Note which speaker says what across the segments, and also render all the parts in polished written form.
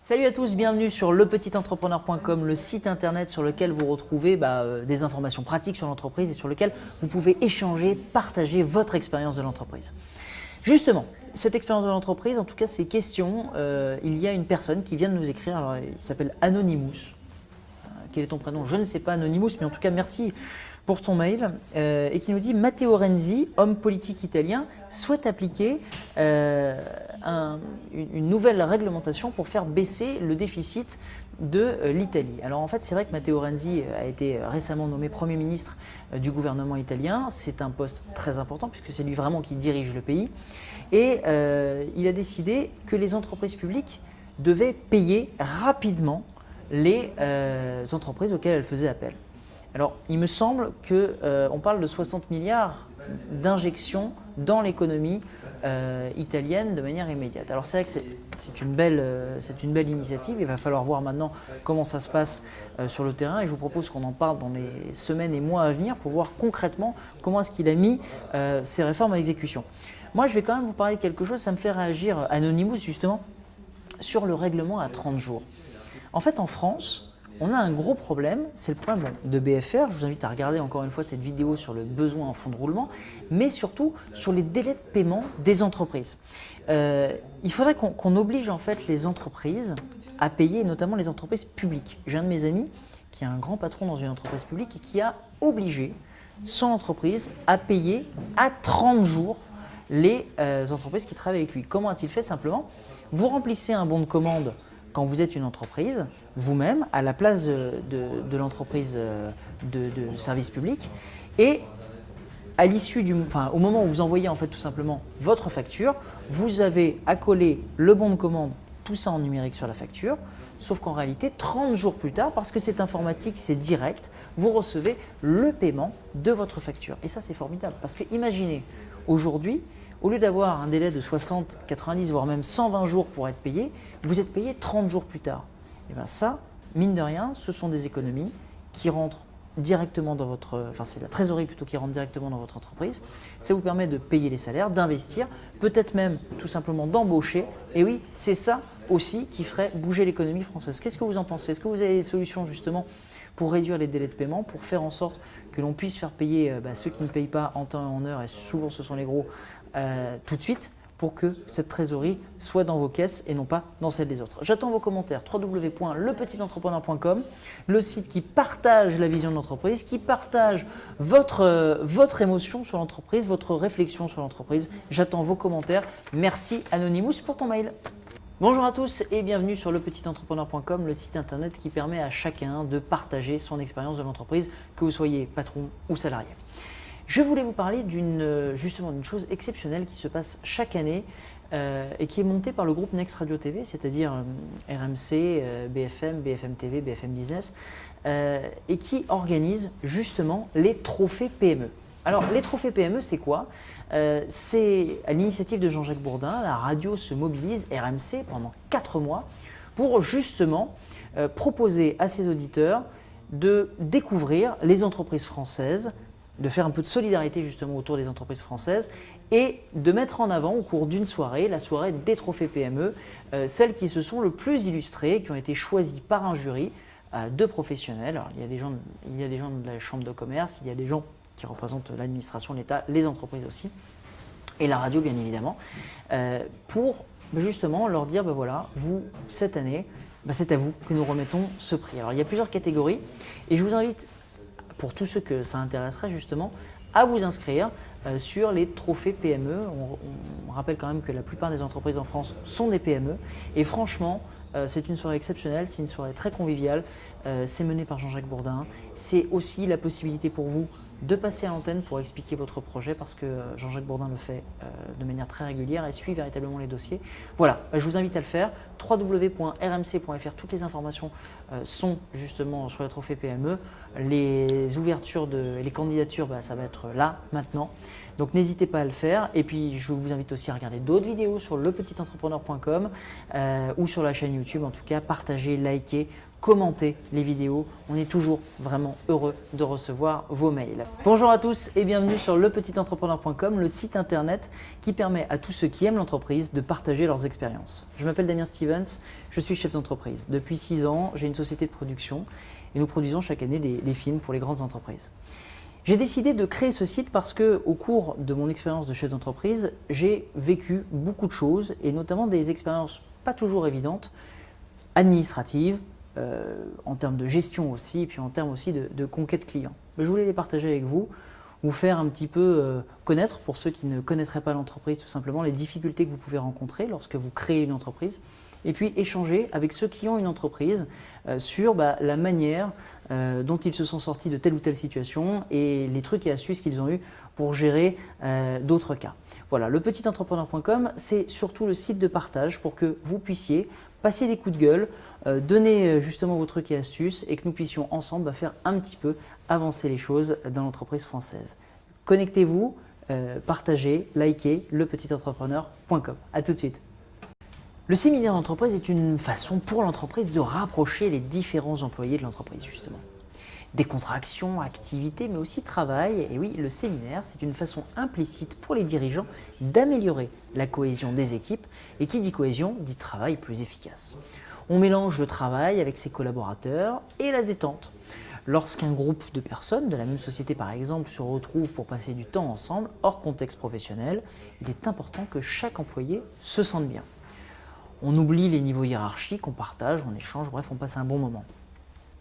Speaker 1: Salut à tous, bienvenue sur lepetitentrepreneur.com, le site internet sur lequel vous retrouvez des informations pratiques sur l'entreprise et sur lequel vous pouvez échanger, partager votre expérience de l'entreprise. Justement, cette expérience de l'entreprise, en tout cas ces questions, il y a une personne qui vient de nous écrire, alors il s'appelle Anonymous. Quel est ton prénom? Je ne sais pas Anonymous, mais en tout cas merci pour ton mail, et qui nous dit: Matteo Renzi, homme politique italien, souhaite appliquer une nouvelle réglementation pour faire baisser le déficit de l'Italie. Alors en fait, c'est vrai que Matteo Renzi a été récemment nommé Premier ministre du gouvernement italien. C'est un poste très important puisque c'est lui vraiment qui dirige le pays. Et il a décidé que les entreprises publiques devaient payer rapidement les entreprises auxquelles elles faisaient appel. Alors, il me semble qu'on parle de 60 milliards d'injections dans l'économie italienne de manière immédiate. Alors, c'est vrai que c'est une belle initiative. Il va falloir voir maintenant comment ça se passe sur le terrain. Et je vous propose qu'on en parle dans les semaines et mois à venir pour voir concrètement comment est-ce qu'il a mis ces réformes à exécution. Moi, je vais quand même vous parler de quelque chose. Ça me fait réagir Anonymous, justement, sur le règlement à 30 jours. En fait, en France, on a un gros problème, c'est le problème de BFR. Je vous invite à regarder encore une fois cette vidéo sur le besoin en fonds de roulement, mais surtout sur les délais de paiement des entreprises. Il faudrait qu'on oblige en fait les entreprises à payer, notamment les entreprises publiques. J'ai un de mes amis qui est un grand patron dans une entreprise publique et qui a obligé son entreprise à payer à 30 jours les entreprises qui travaillent avec lui. Comment a-t-il fait? Simplement, vous remplissez un bon de commande quand vous êtes une entreprise, vous-même, à la place de l'entreprise de service public, et à l'issue au moment où vous envoyez en fait tout simplement votre facture, vous avez accolé le bon de commande, tout ça en numérique sur la facture, sauf qu'en réalité, 30 jours plus tard, parce que c'est informatique, c'est direct, vous recevez le paiement de votre facture. Et ça, c'est formidable, parce que imaginez, aujourd'hui, au lieu d'avoir un délai de 60, 90, voire même 120 jours pour être payé, vous êtes payé 30 jours plus tard. Et bien ça, mine de rien, ce sont des économies qui rentrent directement dans c'est la trésorerie plutôt qui rentre directement dans votre entreprise. Ça vous permet de payer les salaires, d'investir, peut-être même tout simplement d'embaucher. Et oui, c'est ça aussi qui ferait bouger l'économie française. Qu'est-ce que vous en pensez? Est-ce que vous avez des solutions justement pour réduire les délais de paiement, pour faire en sorte que l'on puisse faire payer ceux qui ne payent pas en temps et en heure, et souvent ce sont les gros, tout de suite, pour que cette trésorerie soit dans vos caisses et non pas dans celles des autres. J'attends vos commentaires. www.lepetitentrepreneur.com, le site qui partage la vision de l'entreprise, qui partage votre émotion sur l'entreprise, votre réflexion sur l'entreprise. J'attends vos commentaires. Merci Anonymous pour ton mail. Bonjour à tous et bienvenue sur lepetitentrepreneur.com, le site internet qui permet à chacun de partager son expérience de l'entreprise, que vous soyez patron ou salarié. Je voulais vous parler justement d'une chose exceptionnelle qui se passe chaque année et qui est montée par le groupe Next Radio TV, c'est-à-dire RMC, BFM, BFM TV, BFM Business, et qui organise justement les trophées PME. Alors, les trophées PME, c'est quoi? C'est à l'initiative de Jean-Jacques Bourdin, la radio se mobilise, RMC, pendant 4 mois, pour justement proposer à ses auditeurs de découvrir les entreprises françaises, de faire un peu de solidarité justement autour des entreprises françaises et de mettre en avant au cours d'une soirée, la soirée des trophées PME, celles qui se sont le plus illustrées, qui ont été choisies par un jury de professionnels. Alors, il y a des gens de la chambre de commerce, il y a des gens qui représentent l'administration, l'État, les entreprises aussi, et la radio bien évidemment, pour justement leur dire, voilà, vous, cette année, c'est à vous que nous remettons ce prix. Alors il y a plusieurs catégories et je vous invite, pour tous ceux que ça intéresserait justement, à vous inscrire sur les trophées PME. On rappelle quand même que la plupart des entreprises en France sont des PME et franchement, c'est une soirée exceptionnelle, c'est une soirée très conviviale, c'est mené par Jean-Jacques Bourdin. C'est aussi la possibilité pour vous de passer à l'antenne pour expliquer votre projet parce que Jean-Jacques Bourdin le fait de manière très régulière et suit véritablement les dossiers. Voilà, je vous invite à le faire. www.rmc.fr, toutes les informations sont justement sur les trophées PME. Les ouvertures, les candidatures, ça va être là, maintenant. Donc n'hésitez pas à le faire. Et puis je vous invite aussi à regarder d'autres vidéos sur lepetitentrepreneur.com ou sur la chaîne YouTube. En tout cas, partagez, likez, commentez les vidéos. On est toujours vraiment heureux de recevoir vos mails. Bonjour à tous et bienvenue sur lepetitentrepreneur.com, le site internet qui permet à tous ceux qui aiment l'entreprise de partager leurs expériences. Je m'appelle Damien Stevens, je suis chef d'entreprise. Depuis 6 ans, j'ai une société de production et nous produisons chaque année des films pour les grandes entreprises. J'ai décidé de créer ce site parce qu'au cours de mon expérience de chef d'entreprise, j'ai vécu beaucoup de choses et notamment des expériences pas toujours évidentes, administratives, en termes de gestion aussi, et puis en termes aussi de conquête client. Je voulais les partager avec vous, vous faire un petit peu connaître, pour ceux qui ne connaîtraient pas l'entreprise, tout simplement les difficultés que vous pouvez rencontrer lorsque vous créez une entreprise, et puis échanger avec ceux qui ont une entreprise sur la manière dont ils se sont sortis de telle ou telle situation et les trucs et astuces qu'ils ont eu pour gérer d'autres cas. Voilà, lepetitentrepreneur.com, c'est surtout le site de partage pour que vous puissiez passer des coups de gueule, donner justement vos trucs et astuces et que nous puissions ensemble faire un petit peu avancer les choses dans l'entreprise française. Connectez-vous, partagez, likez lepetitentrepreneur.com. À tout de suite. Le séminaire d'entreprise est une façon pour l'entreprise de rapprocher les différents employés de l'entreprise justement. Décontraction, activité, mais aussi travail. Et oui, le séminaire, c'est une façon implicite pour les dirigeants d'améliorer la cohésion des équipes. Et qui dit cohésion, dit travail plus efficace. On mélange le travail avec ses collaborateurs et la détente. Lorsqu'un groupe de personnes de la même société par exemple se retrouve pour passer du temps ensemble, hors contexte professionnel, il est important que chaque employé se sente bien. On oublie les niveaux hiérarchiques, on partage, on échange, bref, on passe un bon moment.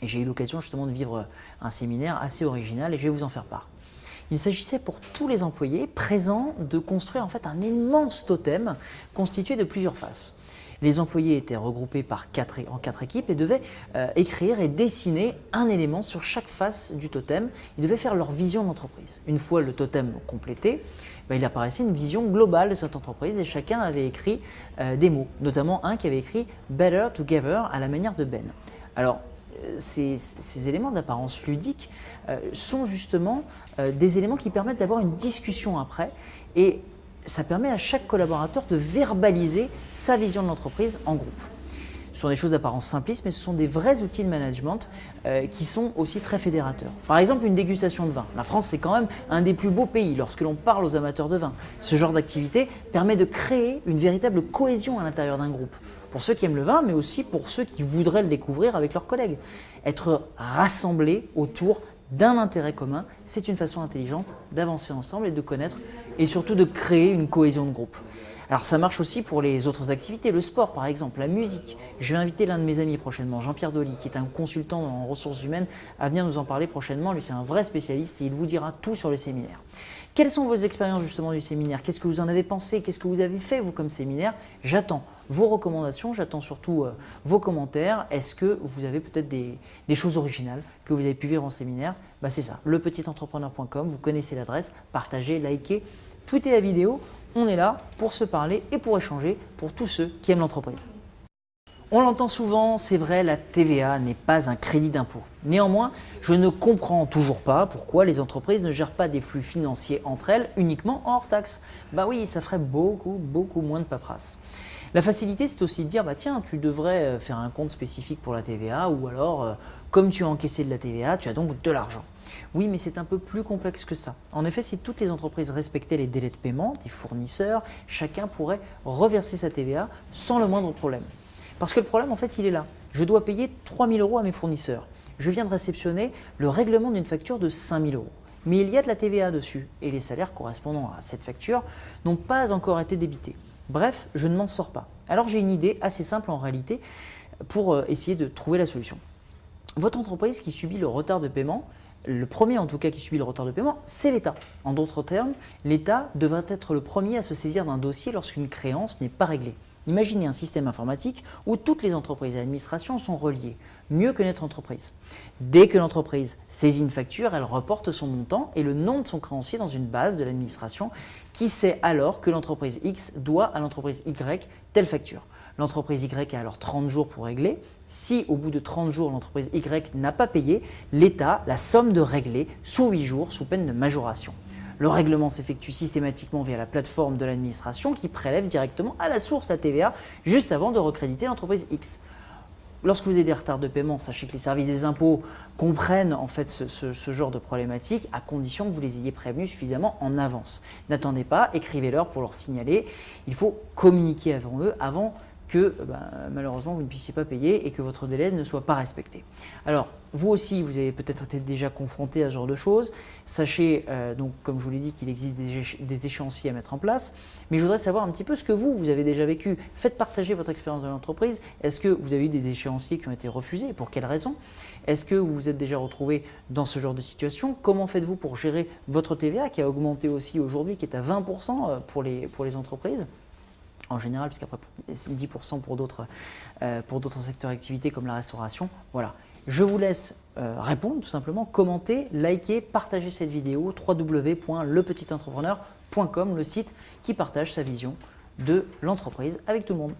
Speaker 1: Et j'ai eu l'occasion justement de vivre un séminaire assez original et je vais vous en faire part. Il s'agissait pour tous les employés présents de construire en fait un immense totem constitué de plusieurs faces. Les employés étaient regroupés en 4 équipes et devaient écrire et dessiner un élément sur chaque face du totem. Ils devaient faire leur vision d'entreprise. Une fois le totem complété, il apparaissait une vision globale de cette entreprise et chacun avait écrit des mots, notamment un qui avait écrit « Better Together » à la manière de Ben. Alors, ces éléments d'apparence ludique sont justement des éléments qui permettent d'avoir une discussion après et ça permet à chaque collaborateur de verbaliser sa vision de l'entreprise en groupe. Ce sont des choses d'apparence simpliste, mais ce sont des vrais outils de management qui sont aussi très fédérateurs. Par exemple, une dégustation de vin. La France, c'est quand même un des plus beaux pays lorsque l'on parle aux amateurs de vin. Ce genre d'activité permet de créer une véritable cohésion à l'intérieur d'un groupe. Pour ceux qui aiment le vin, mais aussi pour ceux qui voudraient le découvrir avec leurs collègues. Être rassemblés autour d'un intérêt commun, c'est une façon intelligente d'avancer ensemble et de connaître et surtout de créer une cohésion de groupe. Alors ça marche aussi pour les autres activités, le sport par exemple, la musique. Je vais inviter l'un de mes amis prochainement, Jean-Pierre Dolly, qui est un consultant en ressources humaines, à venir nous en parler prochainement. Lui c'est un vrai spécialiste et il vous dira tout sur le séminaire. Quelles sont vos expériences justement du séminaire? Qu'est-ce que vous en avez pensé? Qu'est-ce que vous avez fait vous comme séminaire? J'attends vos recommandations, j'attends surtout vos commentaires. Est-ce que vous avez peut-être des choses originales que vous avez pu vivre en séminaire? C'est ça, lepetitentrepreneur.com, vous connaissez l'adresse, partagez, likez, tweetez la vidéo. On est là pour se parler et pour échanger pour tous ceux qui aiment l'entreprise. On l'entend souvent, c'est vrai, la TVA n'est pas un crédit d'impôt. Néanmoins, je ne comprends toujours pas pourquoi les entreprises ne gèrent pas des flux financiers entre elles uniquement hors taxe. Oui, ça ferait beaucoup moins de paperasse. La facilité, c'est aussi de dire, tiens, tu devrais faire un compte spécifique pour la TVA ou alors, comme tu as encaissé de la TVA, tu as donc de l'argent. Oui, mais c'est un peu plus complexe que ça. En effet, si toutes les entreprises respectaient les délais de paiement des fournisseurs, chacun pourrait reverser sa TVA sans le moindre problème. Parce que le problème, en fait, il est là. Je dois payer 3 000 € à mes fournisseurs. Je viens de réceptionner le règlement d'une facture de 5 000 €. Mais il y a de la TVA dessus et les salaires correspondant à cette facture n'ont pas encore été débités. Bref, je ne m'en sors pas. Alors j'ai une idée assez simple en réalité pour essayer de trouver la solution. Votre entreprise qui subit le retard de paiement, le premier en tout cas qui subit le retard de paiement, c'est l'État. En d'autres termes, l'État devrait être le premier à se saisir d'un dossier lorsqu'une créance n'est pas réglée. Imaginez un système informatique où toutes les entreprises et administrations sont reliées, mieux que notre entreprise. Dès que l'entreprise saisit une facture, elle reporte son montant et le nom de son créancier dans une base de l'administration qui sait alors que l'entreprise X doit à l'entreprise Y telle facture. L'entreprise Y a alors 30 jours pour régler. Si au bout de 30 jours, l'entreprise Y n'a pas payé, l'État la somme de régler sous 8 jours sous peine de majoration. Le règlement s'effectue systématiquement via la plateforme de l'administration qui prélève directement à la source la TVA juste avant de recréditer l'entreprise X. Lorsque vous avez des retards de paiement, sachez que les services des impôts comprennent en fait ce genre de problématique à condition que vous les ayez prévenus suffisamment en avance. N'attendez pas, écrivez-leur pour leur signaler. Il faut communiquer avant eux avant que malheureusement vous ne puissiez pas payer et que votre délai ne soit pas respecté. Alors vous aussi, vous avez peut-être été déjà confronté à ce genre de choses. Sachez donc, comme je vous l'ai dit, qu'il existe des échéanciers à mettre en place, mais je voudrais savoir un petit peu ce que vous avez déjà vécu. Faites partager votre expérience de l'entreprise. Est-ce que vous avez eu des échéanciers qui ont été refusés? Pour quelles raisons? Est-ce que vous vous êtes déjà retrouvé dans ce genre de situation? Comment faites-vous pour gérer votre TVA qui a augmenté aussi aujourd'hui, qui est à 20% pour les entreprises en général, puisqu'après c'est 10% pour d'autres secteurs d'activité comme la restauration. Voilà. Je vous laisse répondre tout simplement, commenter, liker, partager cette vidéo, www.lepetitentrepreneur.com, le site qui partage sa vision de l'entreprise avec tout le monde.